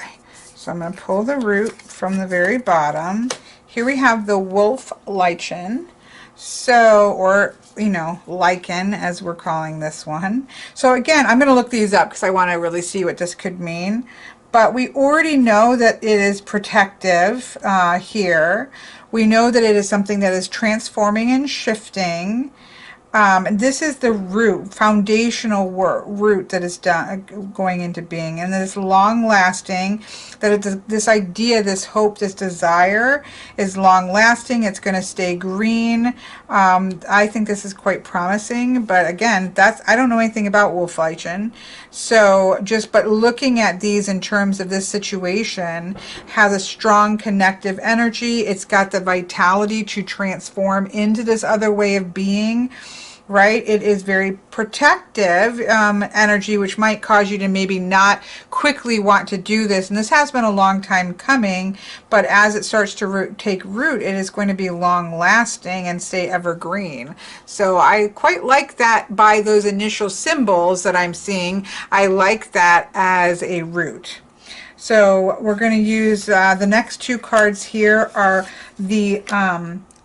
so I'm going to pull the root from the very bottom. Here we have the wolf lichen. So, or, you know, lichen as we're calling this one. So again, I'm going to look these up because I want to really see what this could mean. but we already know that it is protective here. We know that it is something that is transforming and shifting. And this is the root, foundational root that is going into being, and that it's long lasting, that this idea, this hope, this desire is long lasting. It's going to stay green. I think this is quite promising, but again, I don't know anything about wolf lichen. So but looking at these in terms of this situation, has a strong connective energy. It's got the vitality to transform into this other way of being. Right? It is very protective energy, which might cause you to maybe not quickly want to do this. And this has been a long time coming, but as it starts to take root, it is going to be long lasting and stay evergreen. So I quite like that by those initial symbols that I'm seeing. I like that as a root. So we're going to use the next two cards here are the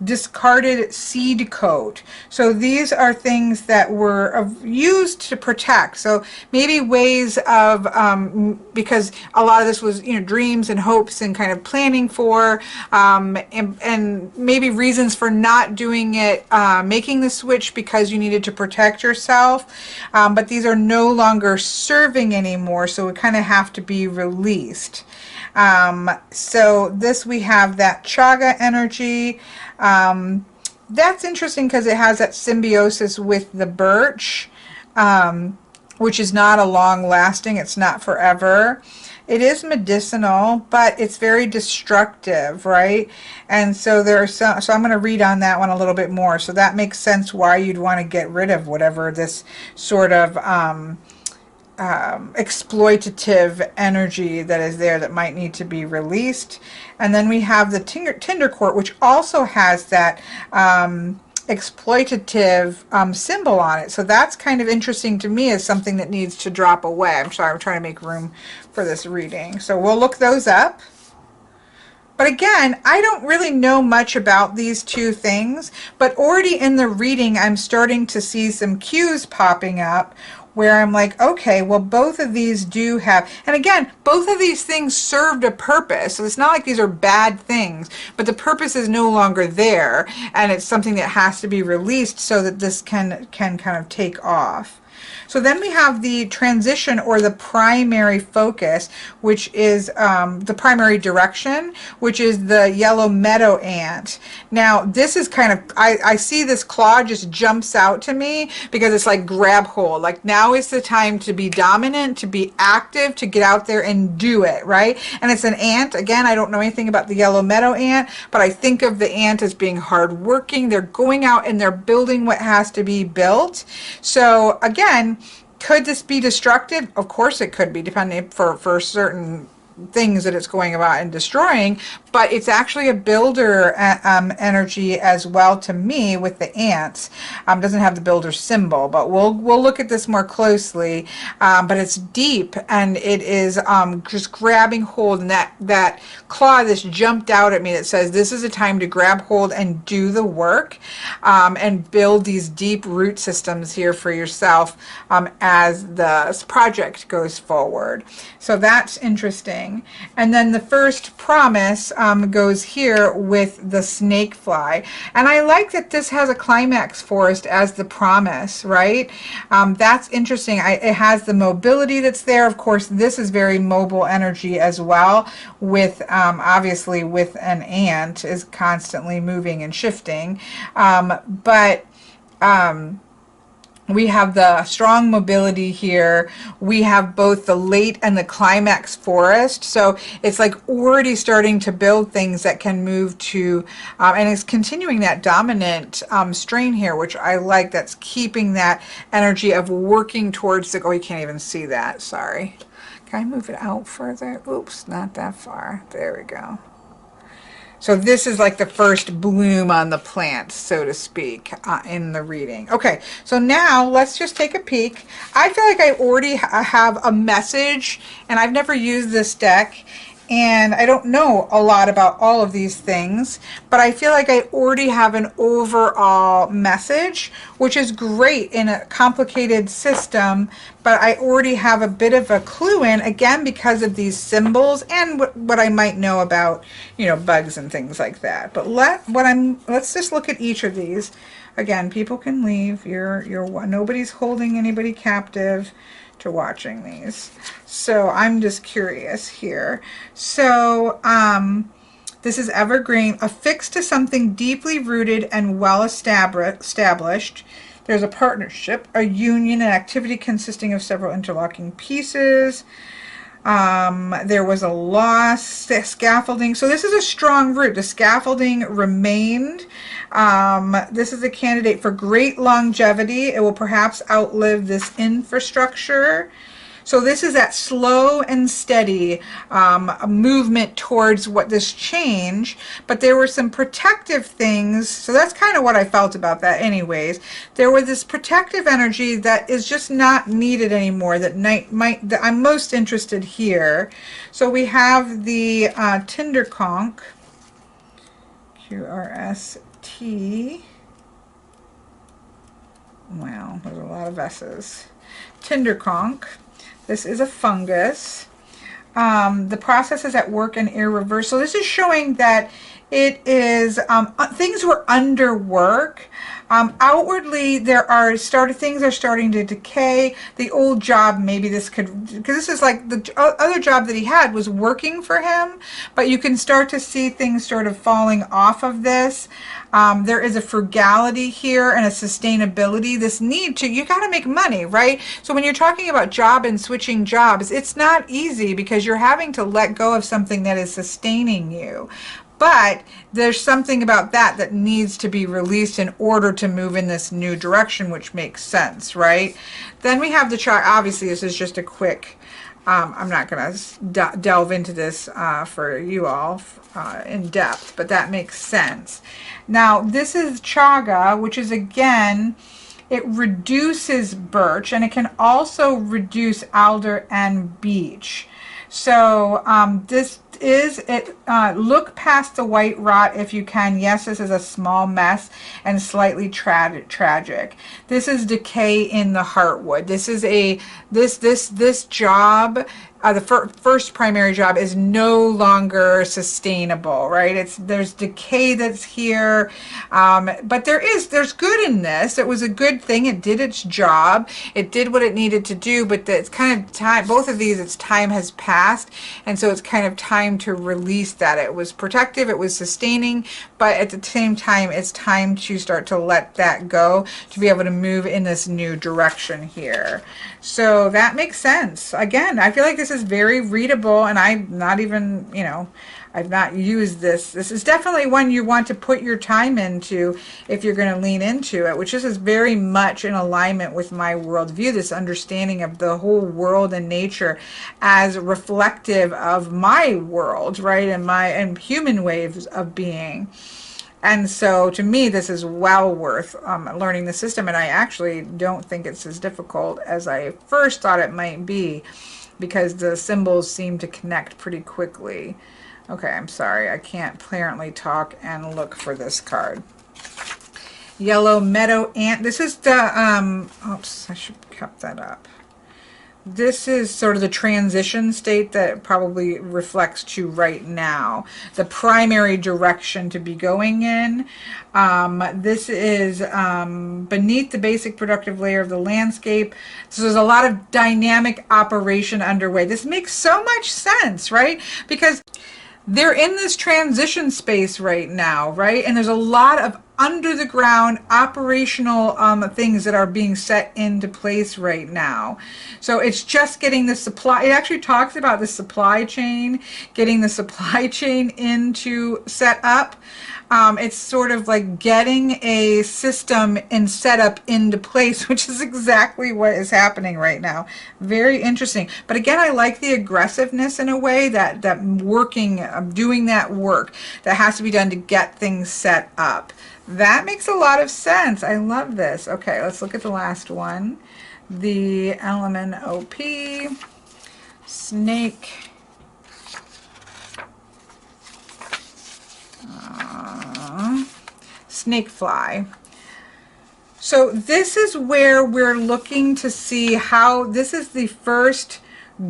discarded seed coat. So these are things that were used to protect. So maybe ways of, because a lot of this was, dreams and hopes and kind of planning for, and maybe reasons for not doing it, making the switch because you needed to protect yourself. But these are no longer serving anymore, so we kind of have to be released. So this, we have that Chaga energy. That's interesting because it has that symbiosis with the birch, which is not a long lasting, it's not forever. It is medicinal, but it's very destructive, right? And so so I'm going to read on that one a little bit more. So that makes sense why you'd want to get rid of whatever this sort of exploitative energy that is there that might need to be released. And then we have the tinder court, which also has that exploitative symbol on it. So that's kind of interesting to me as something that needs to drop away. I'm sorry, I'm trying to make room for this reading. So we'll look those up. But again, I don't really know much about these two things, but already in the reading, I'm starting to see some cues popping up where I'm like, okay, well, both of these do have, and again, both of these things served a purpose. So it's not like these are bad things, but the purpose is no longer there, and it's something that has to be released so that this can kind of take off. So then we have the transition or the primary focus, which is the primary direction, which is the Yellow Meadow Ant. Now this is kind of, I see this claw just jumps out to me because it's like grab hold. Like now is the time to be dominant, to be active, to get out there and do it, right? And it's an ant. Again, I don't know anything about the Yellow Meadow Ant, but I think of the ant as being hardworking. They're going out and they're building what has to be built. So again, could this be destructive? Of course it could be, depending for certain things that it's going about and destroying, but it's actually a builder energy as well to me with the ants. Doesn't have the builder symbol, but we'll look at this more closely. But it's deep, and it is just grabbing hold, and that claw just jumped out at me that says this is a time to grab hold and do the work, and build these deep root systems here for yourself as the project goes forward. So that's interesting. And then the first promise goes here with the snake fly. And I like that this has a Climax Forest as the promise, right? That's interesting. It has the mobility that's there. Of course, this is very mobile energy as well, with obviously with an ant is constantly moving and shifting. We have the strong mobility here. We have both the late and the Climax Forest. So it's like already starting to build things that can move to, and it's continuing that dominant strain here, which I like. That's keeping that energy of working towards the, oh, you can't even see that, sorry. Can I move it out further? Oops, not that far. There we go. So this is like the first bloom on the plant, so to speak, in the reading. Okay, so now let's just take a peek. I feel like I already have a message, and I've never used this deck, And I don't know a lot about all of these things, but I feel like I already have an overall message, which is great in a complicated system, but I already have a bit of a clue in, again, because of these symbols and what I might know about, you know, bugs and things like that. But let's just look at each of these. Again, people can leave. Nobody's holding anybody captive to watching these. So I'm just curious here. So this is Evergreen, affixed to something deeply rooted and well established. There's a partnership, a union, an activity consisting of several interlocking pieces. There was a loss, scaffolding. So this is a strong root. The scaffolding remained. This is a candidate for great longevity. It will perhaps outlive this infrastructure. So this is that slow and steady movement towards this change, but there were some protective things. So that's kind of what I felt about that anyways. There was this protective energy that is just not needed anymore, that I'm most interested here. So we have the Tinderconch, QRST. Wow, there's a lot of S's. Tinderconch. This is a fungus. The process is at work and irreversible. So this is showing that it is things were under work. Outwardly, things are starting to decay. The old job, maybe this could, because this is like the other job that he had was working for him, but you can start to see things sort of falling off of this. There is a frugality here and a sustainability. This need to, you got to make money, right? So when you're talking about job and switching jobs, it's not easy because you're having to let go of something that is sustaining you. But there's something about that needs to be released in order to move in this new direction, which makes sense, right? Then we have the chart. Obviously, this is just a quick, I'm not going to delve into this for you all in depth, but that makes sense. Now, this is Chaga, which is, again, it reduces birch, and it can also reduce alder and beech. So this is it. Look past the white rot if you can. Yes, this is a small mess and slightly tragic. This is decay in the heartwood. This is this job. The first primary job is no longer sustainable, right? There's decay that's here, but there's good in this. It was a good thing. It did its job. It did what it needed to do, but it's kind of time. Both of these, its time has passed, and so it's kind of time to release that. It was protective, it was sustaining, but at the same time, it's time to start to let that go to be able to move in this new direction here. So that makes sense. Again, I feel like this is very readable, and I'm not even, I've not used this. This is definitely one you want to put your time into if you're going to lean into it, which is very much in alignment with my worldview, this understanding of the whole world and nature as reflective of my world, right, and human ways of being. And so to me, this is well worth learning the system, and I actually don't think it's as difficult as I first thought it might be, because the symbols seem to connect pretty quickly. Okay, I'm sorry, I can't apparently talk and look for this card. Yellow Meadow Ant. This is the, oops, I should have kept that up. This is sort of the transition state that probably reflects to right now, the primary direction to be going in. This is beneath the basic productive layer of the landscape. So there's a lot of dynamic operation underway. This makes so much sense, right? Because they're in this transition space right now, right? And there's a lot of under the ground operational things that are being set into place right now. So it's just getting the supply. It actually talks about the supply chain, getting the supply chain into set up. It's sort of like getting a system and setup into place, which is exactly what is happening right now. Very interesting. But again, I like the aggressiveness in a way that doing that work that has to be done to get things set up. That makes a lot of sense. I love this. Okay, let's look at the last one. The LMNOP, snake. Snakefly. So this is where we're looking to see how this is the first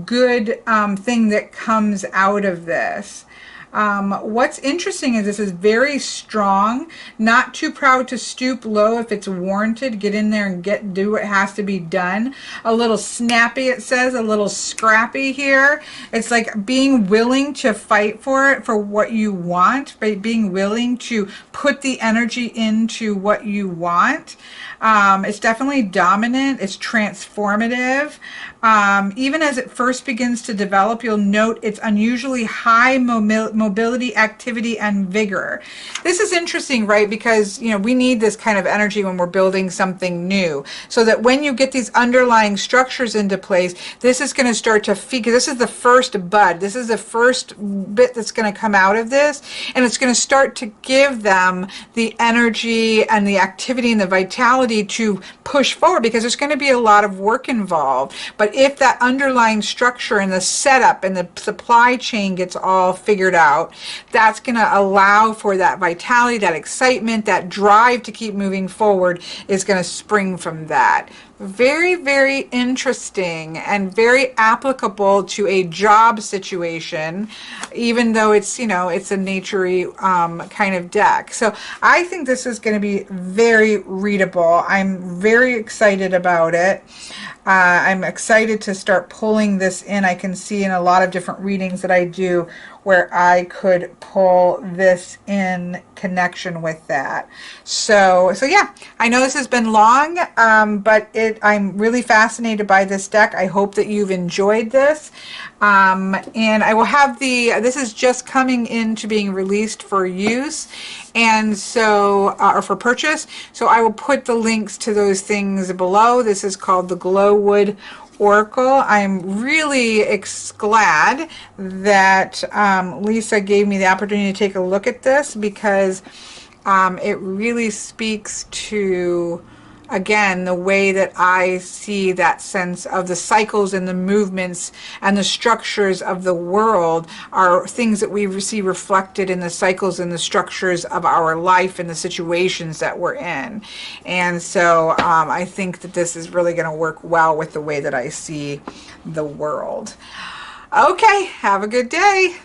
good thing that comes out of this. What's interesting is this is very strong, not too proud to stoop low if it's warranted. Get in there and do what has to be done. A little snappy, it says, a little scrappy here. It's like being willing to fight for it, for what you want, right? Being willing to put the energy into what you want. It's definitely dominant. It's transformative. Even as it first begins to develop, you'll note its unusually high mobility, activity, and vigor. This is interesting, right? Because, you know, we need this kind of energy when we're building something new. So that when you get these underlying structures into place, this is going to start to figure. This is the first bud. This is the first bit that's going to come out of this. And it's going to start to give them the energy and the activity and the vitality to push forward, because there's going to be a lot of work involved. But if that underlying structure and the setup and the supply chain gets all figured out, that's going to allow for that vitality, that excitement, that drive to keep moving forward is going to spring from that. Very, very interesting and very applicable to a job situation, even though it's, you know, it's a nature-y kind of deck. So I think this is going to be very readable. I'm very excited about it. I'm excited to start pulling this in. I can see in a lot of different readings that I do where I could pull this in connection with that. So yeah, I know this has been long, but I'm really fascinated by this deck. I hope that you've enjoyed this. And I will have this is just coming into being released for use, and so, or for purchase. So I will put the links to those things below. This is called the Glowwood Oracle. I'm really glad that Lisa gave me the opportunity to take a look at this, because it really speaks to, again, the way that I see that sense of the cycles and the movements and the structures of the world are things that we see reflected in the cycles and the structures of our life and the situations that we're in. And so I think that this is really going to work well with the way that I see the world. Okay, have a good day.